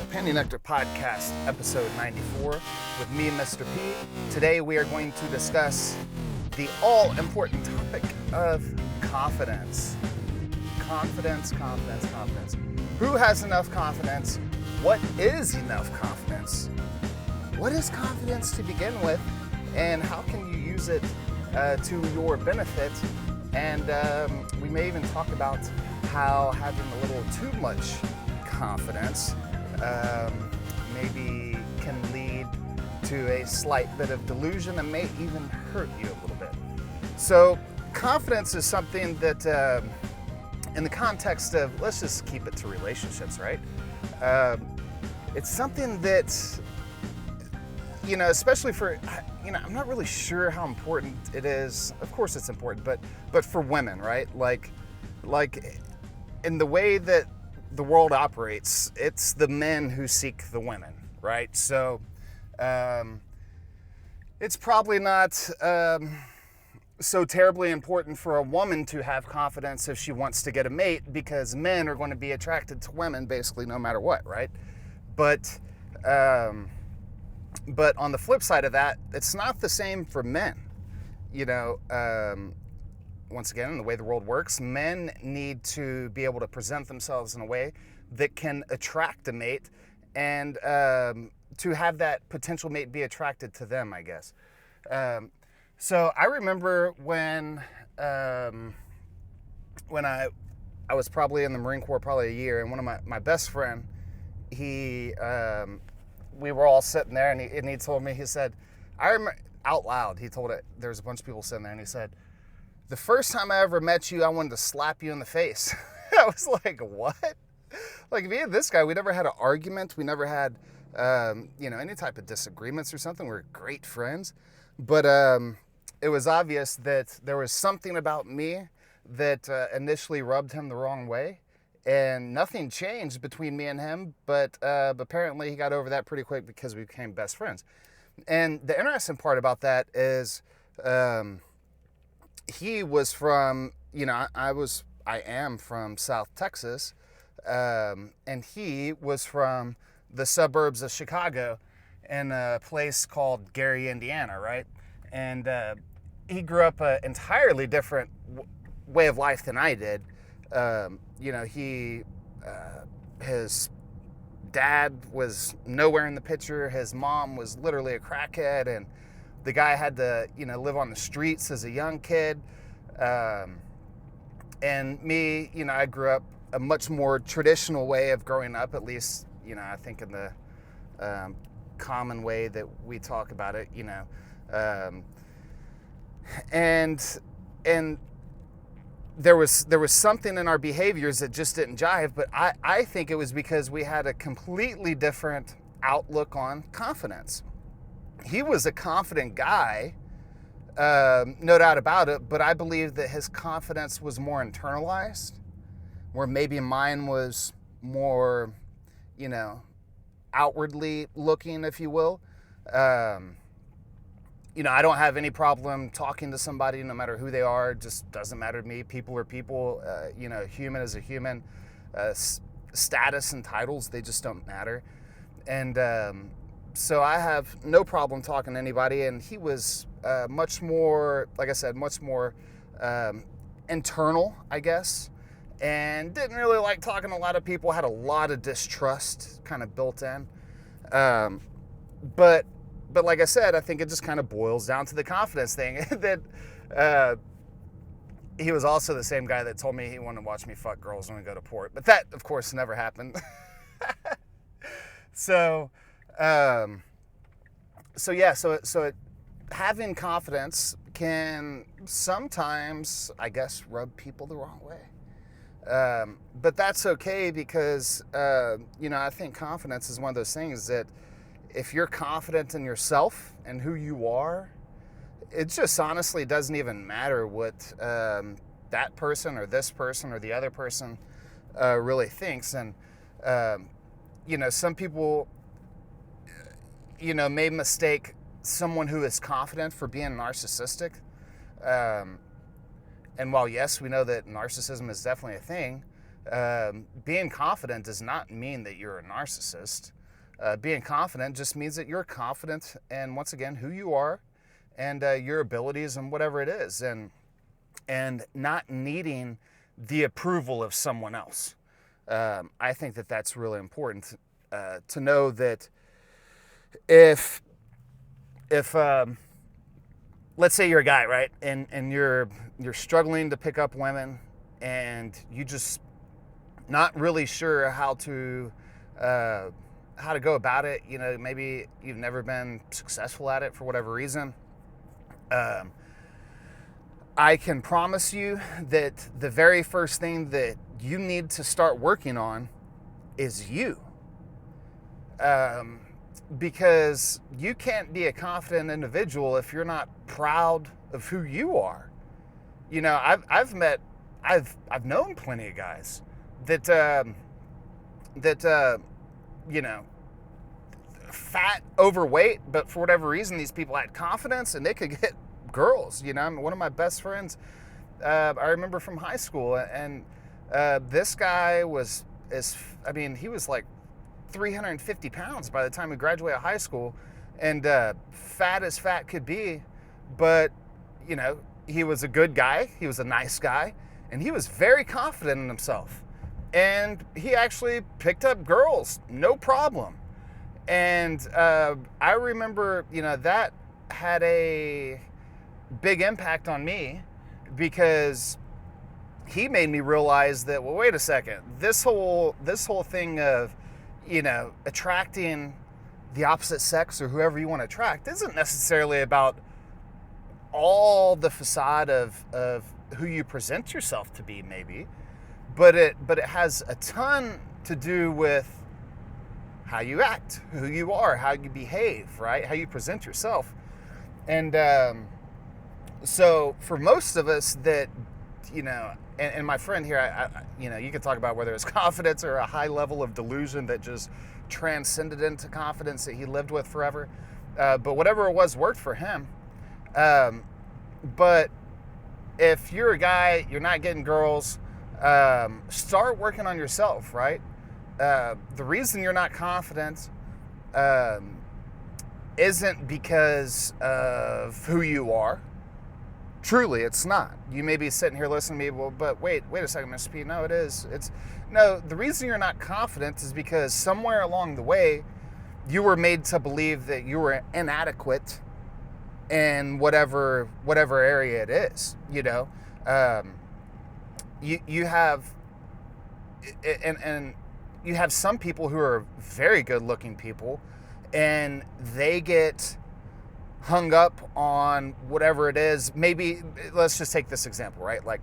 PN94 podcast, episode 94, with me, Mr. P. Today we are going to discuss the all-important topic of confidence. Confidence. Who has enough confidence? What is enough confidence? What is confidence to begin with? And how can you use it to your benefit? And we may even talk about how having a little too much confidence maybe can lead to a slight bit of delusion and may even hurt you a little bit. So confidence is something that in the context of, let's just keep it to relationships, right? It's something that, especially for, I'm not really sure how important it is. Of course it's important, but for women, right? Like in the way that the world operates, it's the men who seek the women, right? So it's probably not so terribly important for a woman to have confidence if she wants to get a mate, because men are going to be attracted to women basically no matter what, right? But on the flip side of that, it's not the same for men. Once again, in the way the world works, men need to be able to present themselves in a way that can attract a mate and to have that potential mate be attracted to them, I guess. So I remember when I was probably in the Marine Corps probably a year, and one of my best friend, we were all sitting there, and he told me, he said, I remember out loud, he told it, there was a bunch of people sitting there, and he said, the first time I ever met you, I wanted to slap you in the face. I was like, what? Like, me and this guy, we never had an argument. We never had, any type of disagreements or something. We were great friends. But it was obvious that there was something about me that initially rubbed him the wrong way. And nothing changed between me and him. But apparently he got over that pretty quick because we became best friends. And the interesting part about that is he was from, I am from South Texas, and he was from the suburbs of Chicago in a place called Gary, Indiana, right? And he grew up an entirely different way of life than I did. His dad was nowhere in the picture. His mom was literally a crackhead, and the guy had to, live on the streets as a young kid. And me, I grew up a much more traditional way of growing up, at least, I think in the common way that we talk about it, and there was something in our behaviors that just didn't jive, but I think it was because we had a completely different outlook on confidence. He was a confident guy, no doubt about it, but I believe that his confidence was more internalized, where maybe mine was more, outwardly looking, if you will. I don't have any problem talking to somebody, no matter who they are. It just doesn't matter to me. People are people. Human is a human. Status and titles, they just don't matter. And so I have no problem talking to anybody, and he was much more, like I said, much more internal, I guess, and didn't really like talking to a lot of people, had a lot of distrust kind of built in. But like I said, I think it just kind of boils down to the confidence thing. That he was also the same guy that told me he wanted to watch me fuck girls when we go to port, but that, of course, never happened. So having confidence can sometimes, I guess, rub people the wrong way. But that's okay, because, I think confidence is one of those things that if you're confident in yourself and who you are, it just honestly doesn't even matter what that person or this person or the other person really thinks. And, some people, may mistake someone who is confident for being narcissistic. And while, yes, we know that narcissism is definitely a thing, being confident does not mean that you're a narcissist. Being confident just means that you're confident in, once again, who you are and your abilities and whatever it is, and not needing the approval of someone else. I think that that's really important to know that if let's say you're a guy, right, and you're struggling to pick up women, and you just not really sure how to go about it. You know, maybe you've never been successful at it for whatever reason. I can promise you that the very first thing that you need to start working on is you. Because you can't be a confident individual if you're not proud of who you are. You know, I've known plenty of guys that you know, fat, overweight, but for whatever reason, these people had confidence and they could get girls. You know, I mean, one of my best friends, I remember from high school, and this guy was he was like 350 pounds by the time he graduated high school, and fat as fat could be, but you know, he was a good guy, he was a nice guy, and he was very confident in himself, and he actually picked up girls, no problem. And I remember, you know, that had a big impact on me, because he made me realize that, well, wait a second, this whole thing of, you know, attracting the opposite sex or whoever you want to attract isn't necessarily about all the facade of who you present yourself to be, maybe, but it has a ton to do with how you act, who you are, how you behave, right? How you present yourself. And so for most of us that, you know, and my friend here, I you know, you could talk about whether it's confidence or a high level of delusion that just transcended into confidence that he lived with forever. But whatever it was worked for him. But if you're a guy, you're not getting girls, start working on yourself, right? The reason you're not confident isn't because of who you are. Truly, it's not. You may be sitting here listening to me, well, but wait a second, MrP. No, it is. No, the reason you're not confident is because somewhere along the way, you were made to believe that you were inadequate in whatever area it is. You know, you have, and you have some people who are very good-looking people, and they get hung up on whatever it is. Maybe let's just take this example, right? Like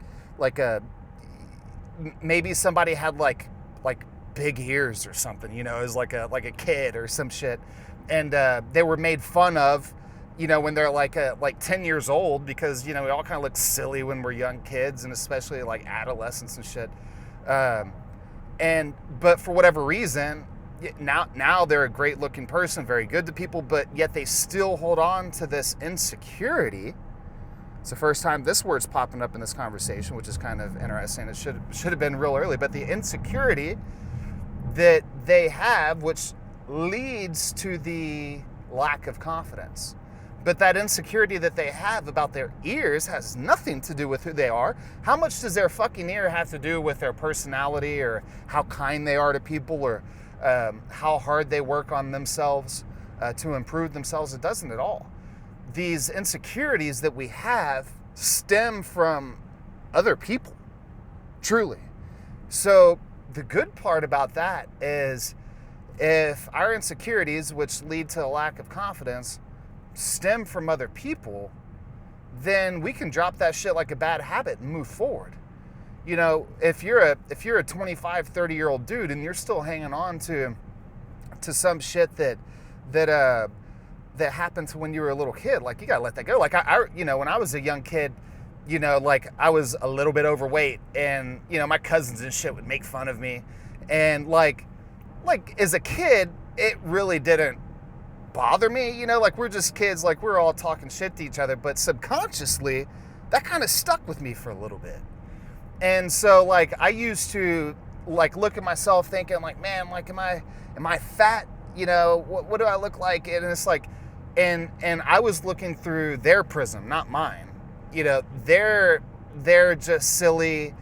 maybe somebody had like big ears or something, you know, as like a kid or some shit, and they were made fun of, you know, when they're like 10 years old, because, you know, we all kind of look silly when we're young kids, and especially like adolescents and shit. But for whatever reason, now they're a great looking person, very good to people, but yet they still hold on to this insecurity. It's the first time this word's popping up in this conversation, which is kind of interesting. It should have been real early, but the insecurity that they have, which leads to the lack of confidence. But that insecurity that they have about their ears has nothing to do with who they are. How much does their fucking ear have to do with their personality, or how kind they are to people, or how hard they work on themselves to improve themselves? It doesn't at all. These insecurities that we have stem from other people, truly. So the good part about that is, if our insecurities, which lead to a lack of confidence, stem from other people, then we can drop that shit like a bad habit and move forward. You know, if you're a 25, 30-year-old dude and you're still hanging on to some shit that happened to when you were a little kid, like, you gotta let that go. Like I you know, when I was a young kid, you know, like, I was a little bit overweight, and, you know, my cousins and shit would make fun of me, and like as a kid, it really didn't bother me, you know, like, we're just kids, like, we're all talking shit to each other, but subconsciously that kind of stuck with me for a little bit. And so, like, I used to, like, look at myself thinking, like, man, like, am I fat, what do I look like? And it's like, and I was looking through their prism, not mine. They're just silly,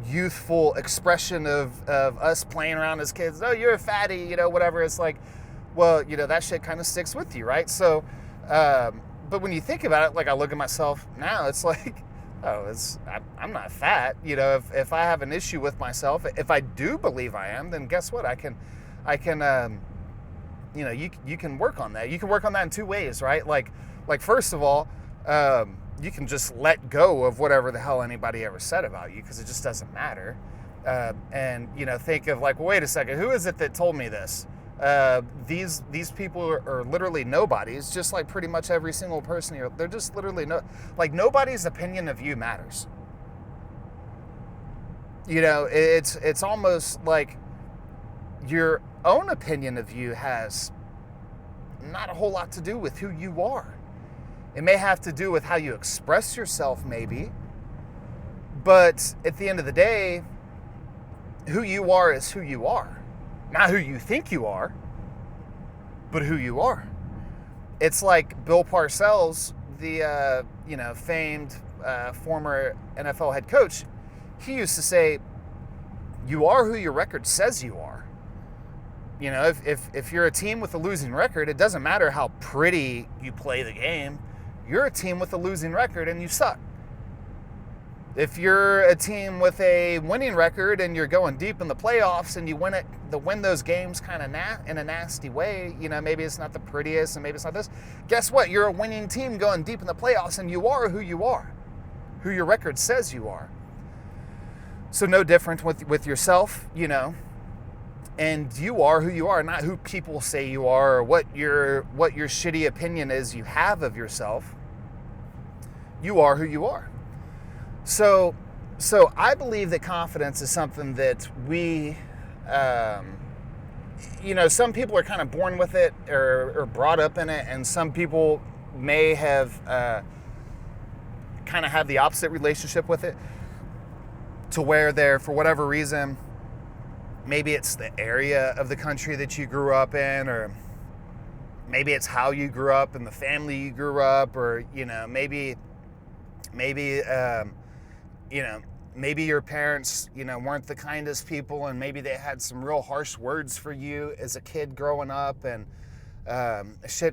youthful expression of us playing around as kids. Oh, you're a fatty, whatever. It's like, well, that shit kind of sticks with you, right? So, but when you think about it, like I look at myself now, it's like, oh, I'm not fat. If I have an issue with myself, if I do believe I am, then guess what? I can, you can work on that. You can work on that in two ways, right? Like first of all, you can just let go of whatever the hell anybody ever said about you, because it just doesn't matter. And think of like, well, wait a second, who is it that told me this? These people are literally nobodies, just like pretty much every single person here. They're just literally nobody's opinion of you matters. It's almost like your own opinion of you has not a whole lot to do with who you are. It may have to do with how you express yourself, maybe, but at the end of the day, who you are is who you are. Not who you think you are, but who you are. It's like Bill Parcells, the famed former NFL head coach. He used to say, "You are who your record says you are." If you're a team with a losing record, it doesn't matter how pretty you play the game. You're a team with a losing record and you suck. If you're a team with a winning record and you're going deep in the playoffs and you win those games kind of in a nasty way, maybe it's not the prettiest and maybe it's not this. Guess what? You're a winning team going deep in the playoffs, and you are who you are, who your record says you are. So no different with yourself, and you are who you are, not who people say you are or what your shitty opinion is you have of yourself. You are who you are. So I believe that confidence is something that we, some people are kind of born with it or brought up in it, and some people may have kind of have the opposite relationship with it, to where they're, for whatever reason, maybe it's the area of the country that you grew up in, or maybe it's how you grew up and the family you grew up, or maybe your parents, weren't the kindest people, and maybe they had some real harsh words for you as a kid growing up, and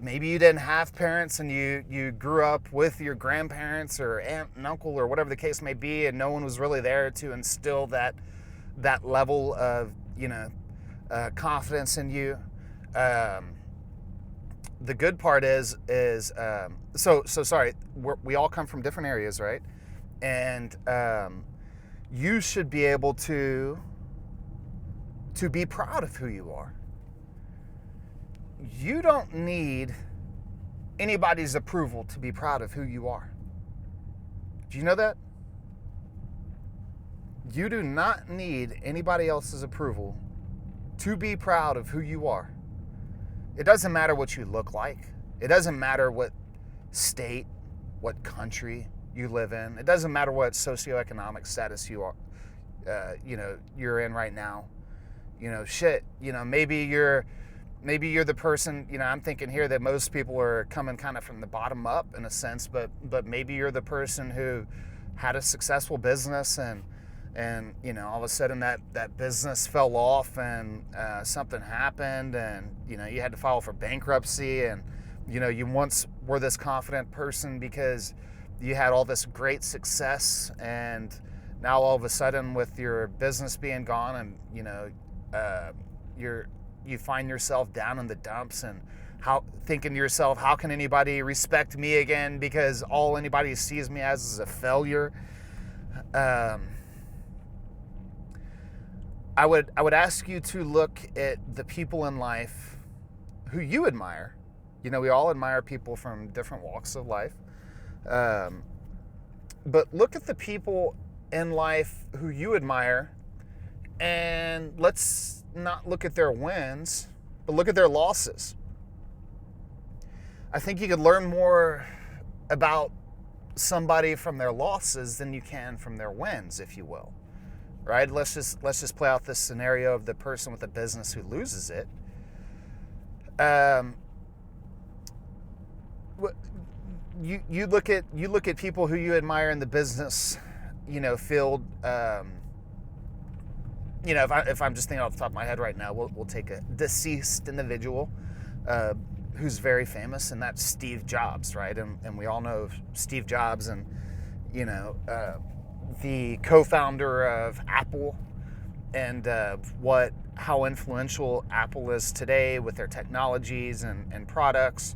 maybe you didn't have parents and you grew up with your grandparents or aunt and uncle or whatever the case may be, and no one was really there to instill that level of, confidence in you. The good part is sorry, we all come from different areas, right? And you should be able to be proud of who you are. You don't need anybody's approval to be proud of who you are. Do you know that? You do not need anybody else's approval to be proud of who you are. It doesn't matter what you look like. It doesn't matter what state, what country you live in. It doesn't matter what socioeconomic status you are, you're in right now. Maybe you're the person, I'm thinking here that most people are coming kind of from the bottom up in a sense, but maybe you're the person who had a successful business and all of a sudden that business fell off, and something happened, and you had to file for bankruptcy, and you once were this confident person because you had all this great success, and now all of a sudden with your business being gone, and you find yourself down in the dumps, and thinking to yourself, how can anybody respect me again, because all anybody sees me as is a failure. I would ask you to look at the people in life who you admire. We all admire people from different walks of life. But look at the people in life who you admire, and let's not look at their wins, but look at their losses. I think you could learn more about somebody from their losses than you can from their wins, if you will. right? Let's just play out this scenario of the person with a business who loses it. You look at people who you admire in the business, field. If I'm just thinking off the top of my head right now, we'll take a deceased individual who's very famous, and that's Steve Jobs, right? And we all know Steve Jobs, and the co-founder of Apple, and how influential Apple is today with their technologies and products.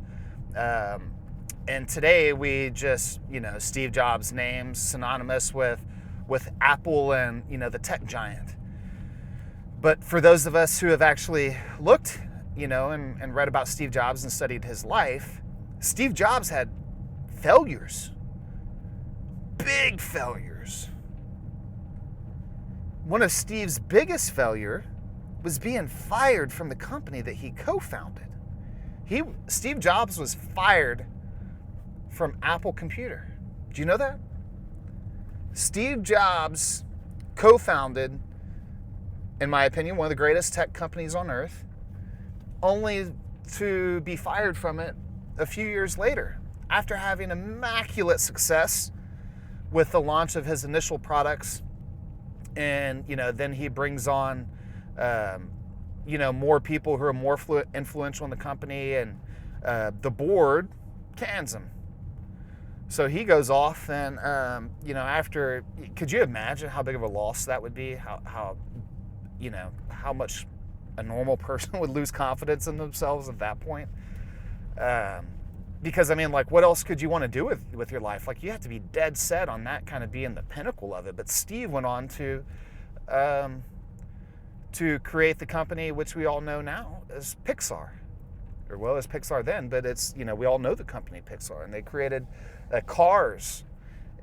And today we just, Steve Jobs' name's synonymous with Apple and, the tech giant. But for those of us who have actually looked, and read about Steve Jobs and studied his life, Steve Jobs had failures, big failures. One of Steve's biggest failure was being fired from the company that he co-founded. Steve Jobs was fired from Apple Computer. Do you know that? Steve Jobs co-founded, in my opinion, one of the greatest tech companies on earth, only to be fired from it a few years later, after having immaculate success with the launch of his initial products. And, then he brings on, more people who are more influential in the company, and the board cans him. So he goes off, and, after, could you imagine how big of a loss that would be? How much a normal person would lose confidence in themselves at that point? Because, what else could you want to do with your life? You have to be dead set on that kind of being the pinnacle of it. But Steve went on to create the company, which we all know now as Pixar. Or, well, as Pixar then, but it's, we all know the company Pixar. And they created Cars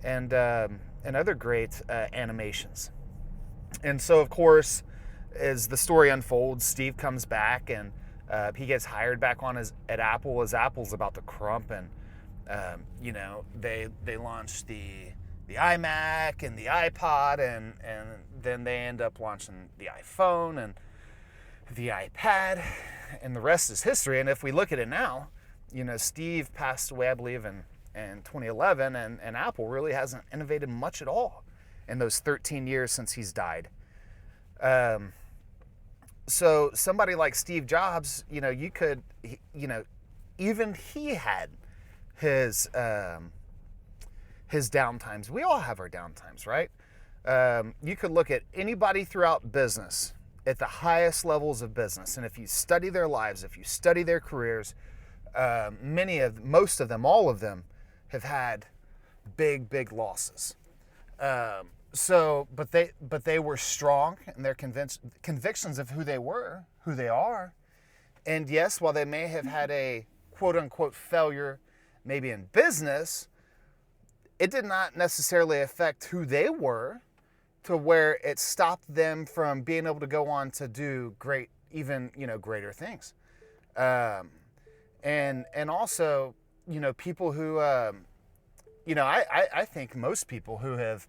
and other great animations. And so, of course, as the story unfolds, Steve comes back, and he gets hired back at Apple as Apple's about to crump, and they launched the iMac and the iPod, and then they end up launching the iPhone and the iPad, and the rest is history. And if we look at it now, Steve passed away, I believe, in 2011, and Apple really hasn't innovated much at all in those 13 years since he's died. So somebody like Steve Jobs, even he had his downtimes. We all have our downtimes, right? You could look at anybody throughout business, at the highest levels of business, and if you study their lives, if you study their careers, most of them, all of them, have had big losses. But they were strong in their convictions of who they were, who they are. And yes, while they may have had a quote unquote failure, maybe in business, it did not necessarily affect who they were to where it stopped them from being able to go on to do greater things. And also, people who, I think most people who have,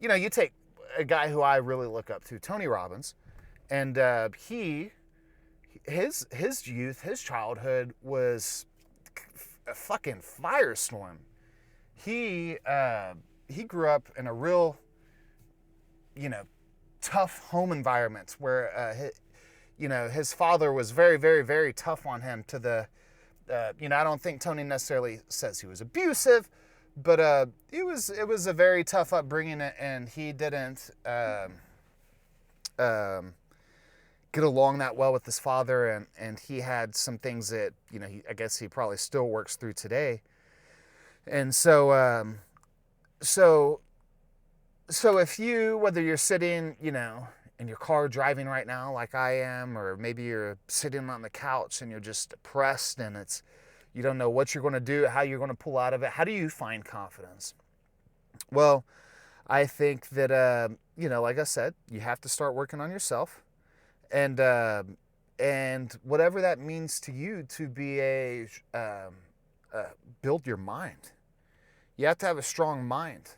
you take a guy who I really look up to, Tony Robbins, and his youth, his childhood was a fucking firestorm. He grew up in a real, tough home environment where, his father was very, very, very tough on him to the, I don't think Tony necessarily says he was abusive, but it was a very tough upbringing, and he didn't get along that well with his father, and he had some things that, I guess he probably still works through today. And so if whether you're sitting, in your car driving right now like I am, or maybe you're sitting on the couch and you're just depressed, and you don't know what you're going to do, how you're going to pull out of it, how do you find confidence? Well, I think that, like I said, you have to start working on yourself, and whatever that means to you, to be build your mind. You have to have a strong mind.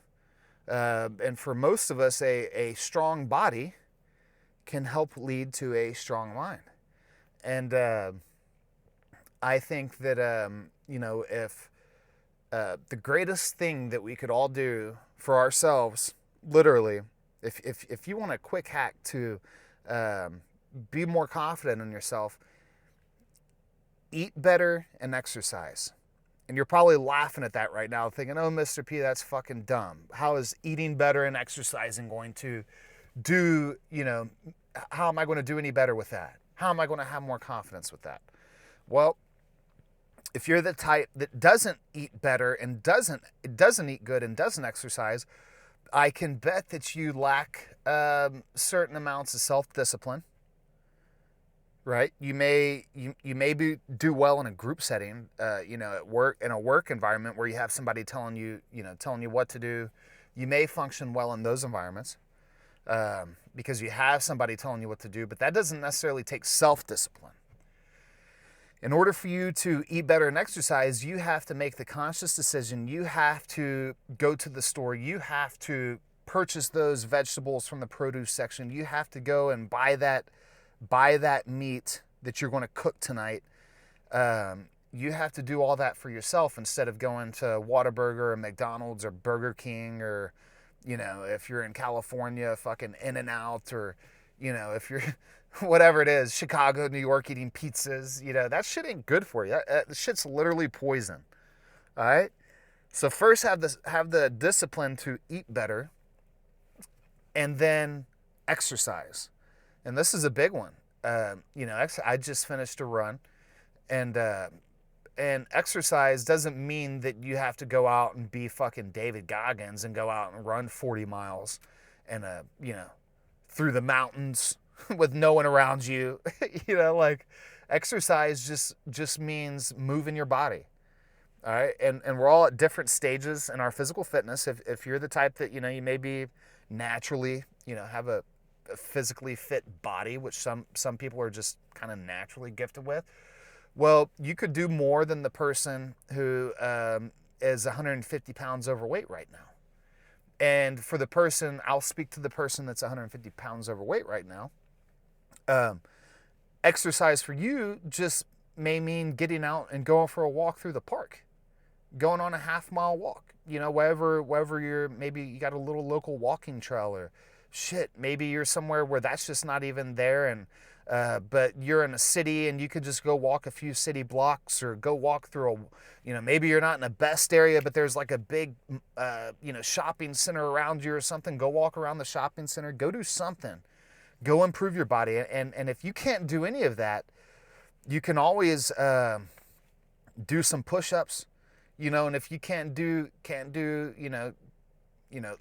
And for most of us, a strong body can help lead to a strong mind. And I think that, if the greatest thing that we could all do for ourselves, literally, if you want a quick hack to be more confident in yourself, eat better and exercise. And you're probably laughing at that right now, thinking, oh, Mr. P, that's fucking dumb. How is eating better and exercising going to do, how am I going to do any better with that? How am I going to have more confidence with that? Well, if you're the type that doesn't eat better and doesn't eat good and doesn't exercise, I can bet that you lack certain amounts of self-discipline. Right, you may do well in a group setting, at work, in a work environment where you have somebody telling you what to do. You may function well in those environments because you have somebody telling you what to do, but that doesn't necessarily take self-discipline. In order for you to eat better and exercise, you have to make the conscious decision. You have to go to the store. You have to purchase those vegetables from the produce section. You have to go and buy that meat that you're going to cook tonight. You have to do all that for yourself instead of going to Whataburger or McDonald's or Burger King or, if you're in California, fucking In-N-Out, or, if you're whatever it is, Chicago, New York, eating pizzas, that shit ain't good for you. That shit's literally poison. All right. So first have the discipline to eat better, and then exercise. And this is a big one. I just finished a run, and exercise doesn't mean that you have to go out and be fucking David Goggins and go out and run 40 miles and, through the mountains with no one around you. Exercise just means moving your body. All right. And we're all at different stages in our physical fitness. If you're the type that, you may be naturally, have a physically fit body, which some people are just kind of naturally gifted with. Well, you could do more than the person who is 150 pounds overweight right now. And for the person, I'll speak to the person that's 150 pounds overweight right now. Exercise for you just may mean getting out and going for a walk through the park, going on a half-mile walk, wherever you're, maybe you got a little local walking trail, or shit, maybe you're somewhere where that's just not even there, and but you're in a city and you could just go walk a few city blocks, or go walk through maybe you're not in the best area, but there's like a big, shopping center around you or something. Go walk around the shopping center, go do something, go improve your body. And if you can't do any of that, you can always do some push-ups, and if you can't do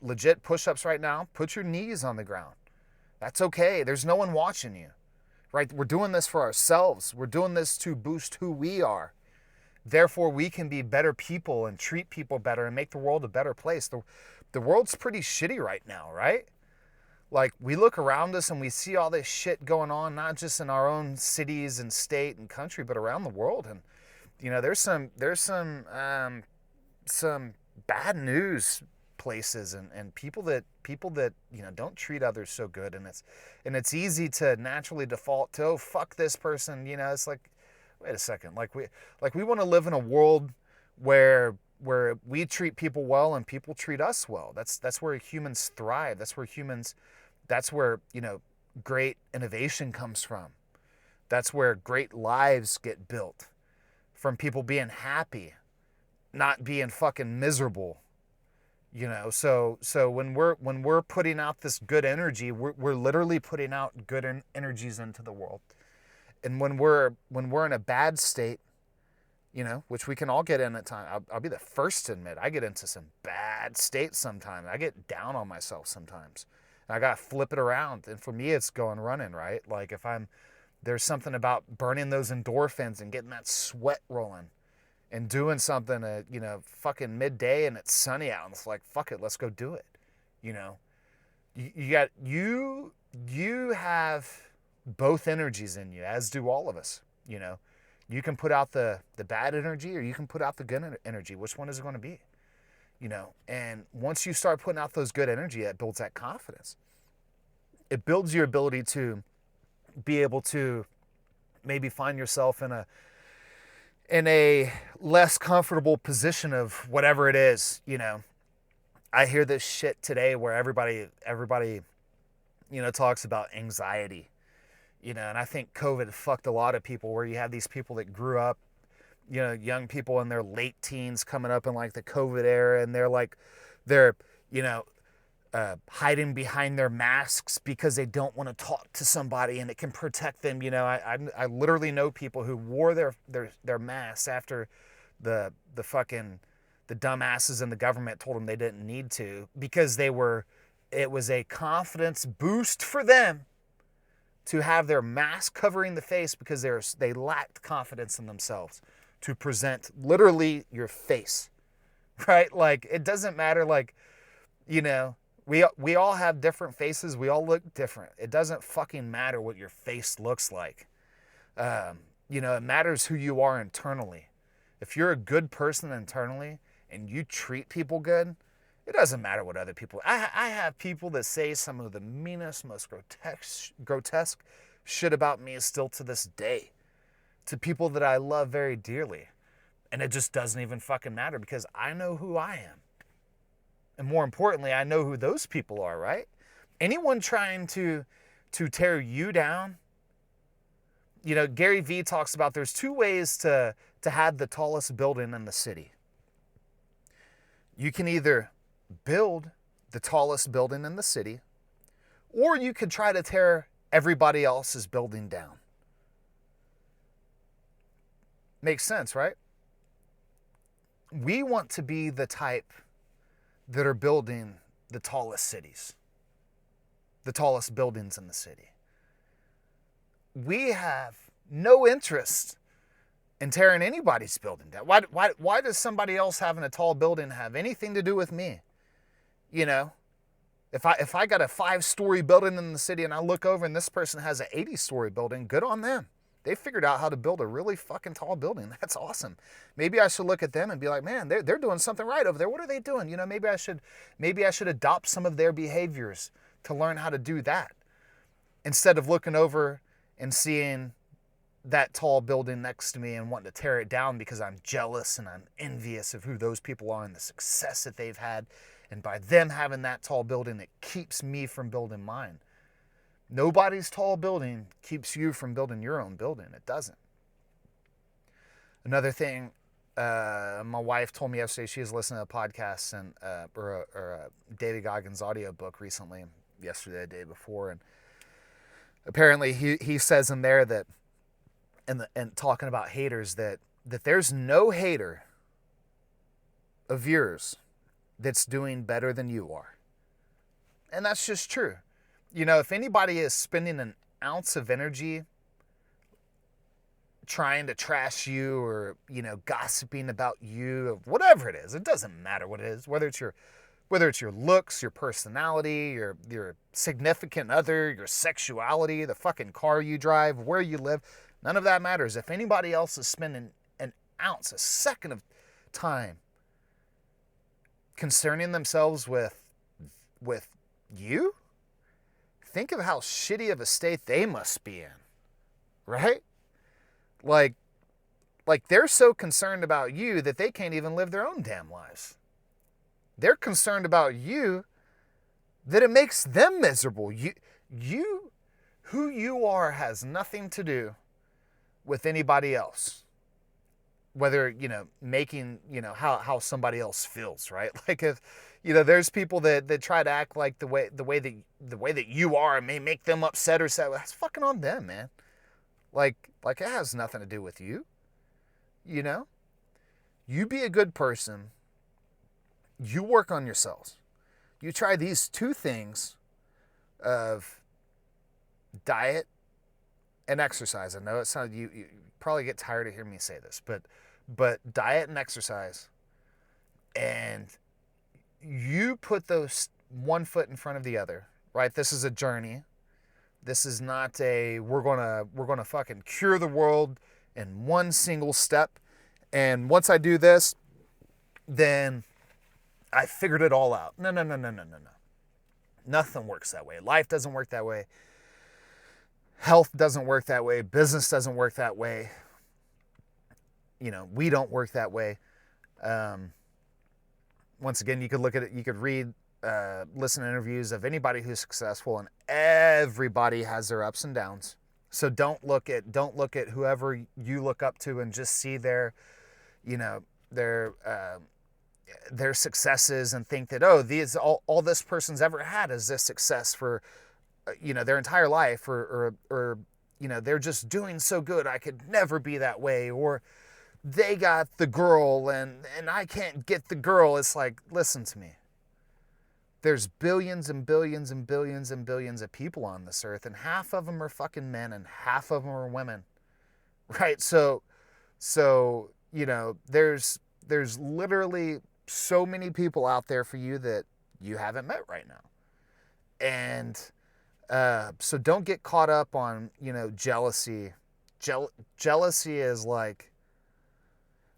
legit push-ups right now, put your knees on the ground. That's okay. There's no one watching you, right? We're doing this for ourselves. We're doing this to boost who we are. Therefore, we can be better people and treat people better and make the world a better place. The world's pretty shitty right now, right? Like, we look around us and we see all this shit going on, not just in our own cities and state and country, but around the world. And, there's some bad news places and people that don't treat others so good, and it's easy to naturally default to, oh, fuck this person. It's like, wait a second, like we want to live in a world where we treat people well and people treat us well. That's where humans thrive. That's where great innovation comes from. That's where great lives get built, from people being happy, not being fucking miserable. So when we're putting out this good energy, we're literally putting out good energies into the world. And when we're in a bad state, which we can all get in at times. I'll be the first to admit, I get into some bad states sometimes. I get down on myself sometimes. And I got to flip it around. And for me, it's going running, right? Like, there's something about burning those endorphins and getting that sweat rolling and doing something at, fucking midday and it's sunny out, and it's like, fuck it, let's go do it. You have both energies in you, as do all of us. You can put out the bad energy, or you can put out the good energy. Which one is it going to be? and once you start putting out those good energy, it builds that confidence. It builds your ability to be able to maybe find yourself in a less comfortable position of whatever it is. I hear this shit today where everybody talks about anxiety, and I think COVID fucked a lot of people, where you have these people that grew up, young people in their late teens coming up in like the COVID era, and they're hiding behind their masks because they don't want to talk to somebody, and it can protect them. I literally know people who wore their masks after the dumbasses in the government told them they didn't need to, because it was a confidence boost for them to have their mask covering the face, because they lacked confidence in themselves to present literally your face, right? Like, it doesn't matter, we all have different faces. We all look different. It doesn't fucking matter what your face looks like. It matters who you are internally. If you're a good person internally and you treat people good, it doesn't matter what other people... I have people that say some of the meanest, most grotesque shit about me still to this day, to people that I love very dearly. And it just doesn't even fucking matter, because I know who I am. And more importantly, I know who those people are, right? Anyone trying to tear you down, Gary Vee talks about there's two ways to have the tallest building in the city. You can either build the tallest building in the city, or you could try to tear everybody else's building down. Makes sense, right? We want to be the type that are building the tallest cities, the tallest buildings in the city. We have no interest in tearing anybody's building down. Why does somebody else having a tall building have anything to do with me? If I got a 5-story building in the city and I look over and this person has an 80-story building, good on them. They figured out how to build a really fucking tall building. That's awesome. Maybe I should look at them and be like, man, they're doing something right over there. What are they doing? Maybe I should adopt some of their behaviors to learn how to do that, instead of looking over and seeing that tall building next to me and wanting to tear it down because I'm jealous and I'm envious of who those people are and the success that they've had. And by them having that tall building, it keeps me from building mine. Nobody's tall building keeps you from building your own building. It doesn't. Another thing, my wife told me yesterday, she was listening to a podcast or David Goggins audiobook recently, yesterday, the day before, and apparently he says in there that, and talking about haters, that there's no hater of yours that's doing better than you are. And that's just true. If anybody is spending an ounce of energy trying to trash you or, gossiping about you, whatever it is, it doesn't matter what it is, whether it's your looks, your personality, your significant other, your sexuality, the fucking car you drive, where you live, none of that matters. If anybody else is spending an ounce, a second of time concerning themselves with you, think of how shitty of a state they must be in, right? Like they're so concerned about you that they can't even live their own damn lives. They're concerned about you that it makes them miserable. Who you are has nothing to do with anybody else. Whether, making, how somebody else feels, right? Like, if, there's people that try to act like the way that you are may make them upset or sad. That's fucking on them, man. Like it has nothing to do with you. You be a good person. You work on yourselves. You try these two things of diet and exercise. I know it sounds, you probably get tired of hearing me say this, but diet and exercise, and you put those one foot in front of the other, right? This is a journey. This is not we're gonna fucking cure the world in one single step. And once I do this, then I figured it all out. No, no, no, no, no, no, no. Nothing works that way. Life doesn't work that way. Health doesn't work that way. Business doesn't work that way. You know, we don't work that way. Once again, you could look at it, you could read, listen to interviews of anybody who's successful, and everybody has their ups and downs. So don't look at whoever you look up to and just see their, you know, their successes and think that, oh, these all this person's ever had is this success for, you know, their entire life, or you know, they're just doing so good, I could never be that way, or they got the girl and I can't get the girl. It's like, listen to me. There's billions and billions and billions and billions of people on this earth, and half of them are fucking men and half of them are women, right? So you know, there's literally so many people out there for you that you haven't met right now. And so don't get caught up on, you know, jealousy. Jealousy is like,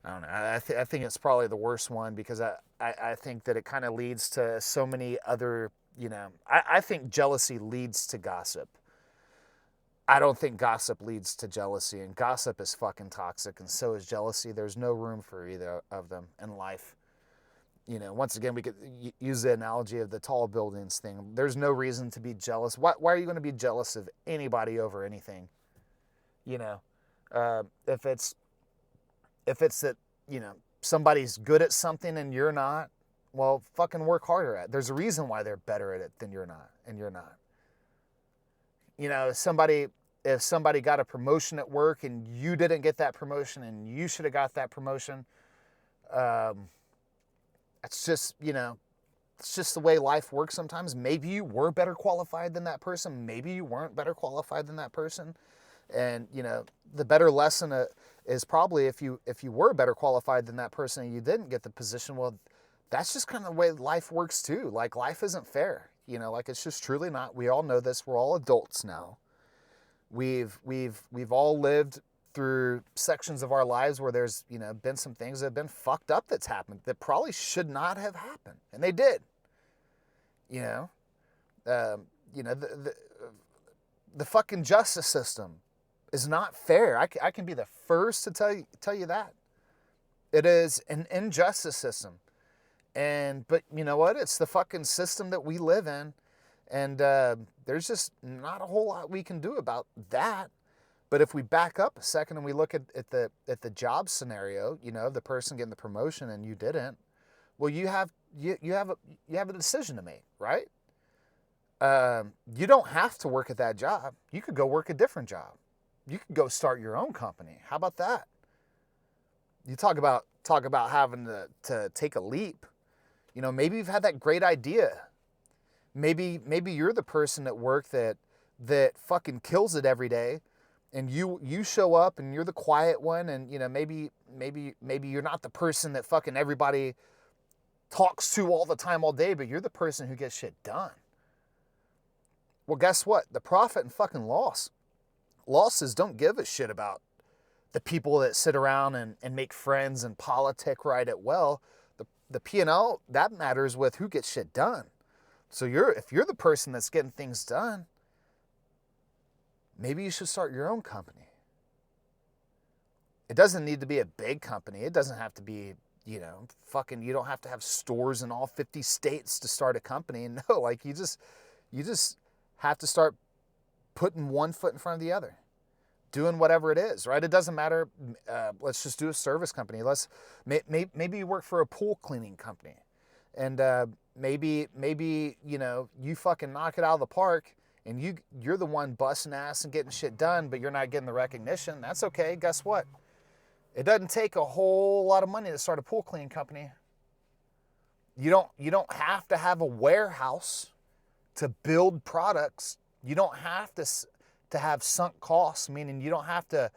I don't know. I think it's probably the worst one, because I think that it kind of leads to so many other, you know, I think jealousy leads to gossip. I don't think gossip leads to jealousy, and gossip is fucking toxic, and so is jealousy. There's no room for either of them in life. You know, once again, we could use the analogy of the tall buildings thing. There's no reason to be jealous. Why are you going to be jealous of anybody over anything? You know, if it's that, you know, somebody's good at something and you're not, well, fucking work harder at it. There's a reason why they're better at it than you're not, and you're not. You know, if somebody got a promotion at work and you didn't get that promotion and you should have got that promotion, it's just, you know, it's just the way life works sometimes. Maybe you were better qualified than that person. Maybe you weren't better qualified than that person. And, you know, the better lesson is probably if you were better qualified than that person and you didn't get the position, well, that's just kind of the way life works too. Like, life isn't fair. You know, like, it's just truly not. We all know this. We're all adults now. We've all lived through sections of our lives where there's, you know, been some things that have been fucked up that's happened that probably should not have happened, and they did. You know, the fucking justice system is not fair. I can be the first to tell you that. It is an injustice system. But you know what? It's the fucking system that we live in. And there's just not a whole lot we can do about that. But if we back up a second and we look at the job scenario, you know, the person getting the promotion and you didn't, well, you have a decision to make, right? You don't have to work at that job. You could go work a different job. You could go start your own company. How about that? You talk about having to take a leap. You know, maybe you've had that great idea. Maybe you're the person at work that fucking kills it every day, and you show up and you're the quiet one, and you know, maybe you're not the person that fucking everybody talks to all the time all day, but you're the person who gets shit done. Well, guess what? The profit and fucking losses don't give a shit about the people that sit around and make friends and politic right at well. The P&L, that matters with who gets shit done. So if you're the person that's getting things done, maybe you should start your own company. It doesn't need to be a big company. It doesn't have to be, you know, fucking, you don't have to have stores in all 50 states to start a company. No, like, you just have to start putting one foot in front of the other, doing whatever it is, right? It doesn't matter. Let's just do a service company. Maybe you work for a pool cleaning company, and maybe you know, you fucking knock it out of the park, and you're the one busting ass and getting shit done, but you're not getting the recognition. That's okay. Guess what? It doesn't take a whole lot of money to start a pool cleaning company. You don't have to have a warehouse to build products. You don't have to have sunk costs, meaning you don't have to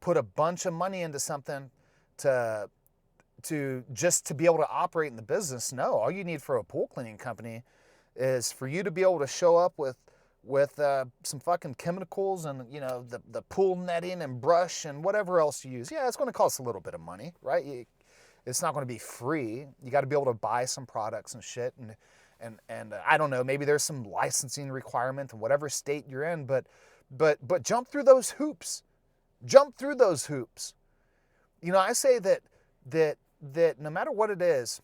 put a bunch of money into something to just to be able to operate in the business. No, all you need for a pool cleaning company is for you to be able to show up with some fucking chemicals and, you know, the pool netting and brush and whatever else you use. Yeah, it's going to cost a little bit of money, right? It's not going to be free. You got to be able to buy some products and shit. And I don't know, maybe there's some licensing requirement in whatever state you're in, but jump through those hoops. Jump through those hoops. You know, I say that no matter what it is,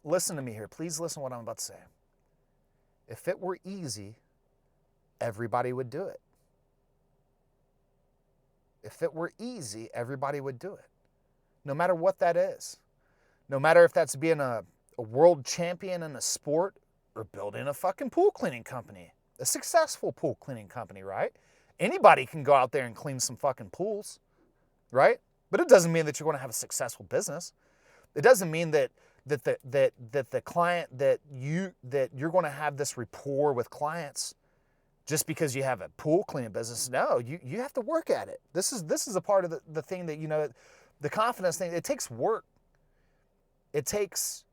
listen to me here. Please listen to what I'm about to say. If it were easy, everybody would do it. If it were easy, everybody would do it. No matter what that is. No matter if that's being a world champion in a sport or building a fucking pool cleaning company. A successful pool cleaning company, right? Anybody can go out there and clean some fucking pools, right? But it doesn't mean that you're going to have a successful business. It doesn't mean that the client that you're going to have this rapport with clients just because you have a pool cleaning business. No, you have to work at it. This is a part of the thing that, you know, the confidence thing. It takes work. It takes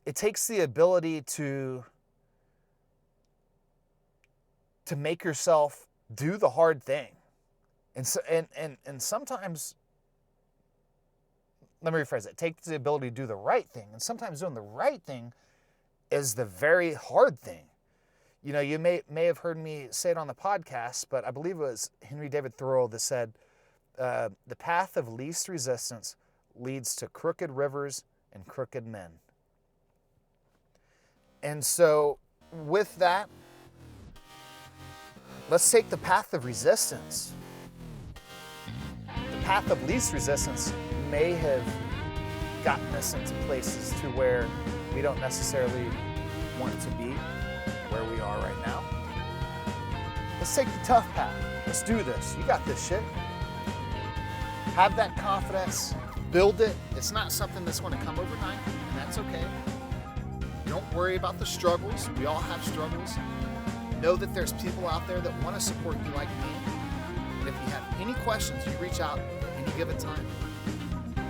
the ability to make yourself do the hard thing. And so, and sometimes, let me rephrase it. It takes the ability to do the right thing. And sometimes doing the right thing is the very hard thing. You know, you may have heard me say it on the podcast, but I believe it was Henry David Thoreau that said, the path of least resistance leads to crooked rivers and crooked men. And so with that, let's take the path of resistance. The path of least resistance may have gotten us into places to where we don't necessarily want to be where we are right now. Let's take the tough path. Let's do this. You got this shit. Have that confidence. Build it. It's not something that's going to come overnight, and that's okay. Don't worry about the struggles. We all have struggles. Know that there's people out there that want to support you like me. And if you have any questions, you reach out at any given time.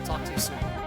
Talk to you soon.